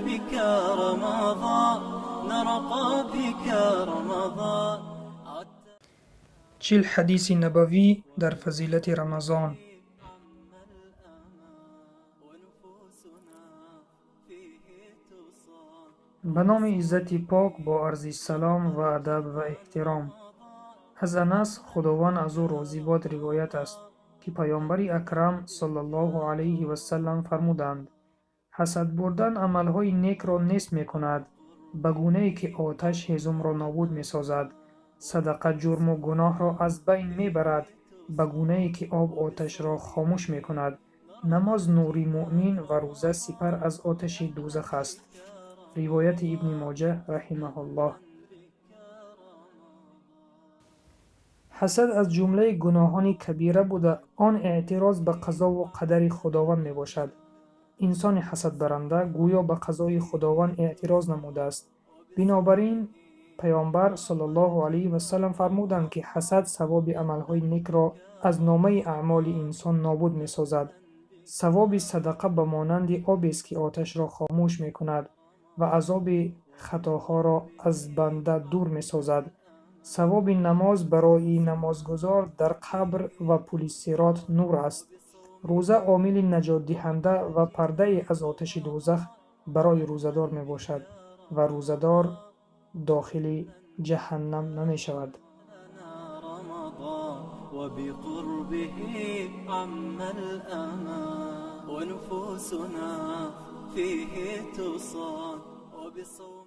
بك رمضان نرقى بك رمضان. چیل حدیث نبوی در فضیلت رمضان. به نام عزت پاک با عرض سلام و ادب و احترام. از انس خداوند از او راضی باد روایت است که پیامبر اکرم صلی الله علیه و سلم فرمودند: حسد بردن عملهای نیک را نیست می کند به گونه‌ای که آتش هیزم را نابود می سازد. صدقه جرم و گناه را از بین می برد به گونه‌ای که آب آتش را خاموش می کند. نماز نوری مؤمن و روزه سپر از آتش دوزخ است. روایت ابن ماجه رحمه الله. حسد از جمله گناهان کبیره بوده آن اعتراض به قضا و قدر خداوند می باشد. انسان حسد برنده گویا به قضای خداوند اعتراض نموده است. بنابراین پیامبر صلی الله علیه و سلم فرمودند که حسد ثواب عملهای نیک را از نامه اعمال انسان نابود می سازد. ثواب صدقه به مانند آبی است که آتش را خاموش می کند و عذاب خطاها را از بنده دور می سازد. ثواب نماز برای نمازگزار در قبر و پل صراط نور است. روزه عامل نجات دهنده و پرده از آتش دوزخ برای روزدار می باشد و روزدار داخل جهنم نمی شود. وبقربه عم الأمان ونفوسنا فيه تصان وبصوم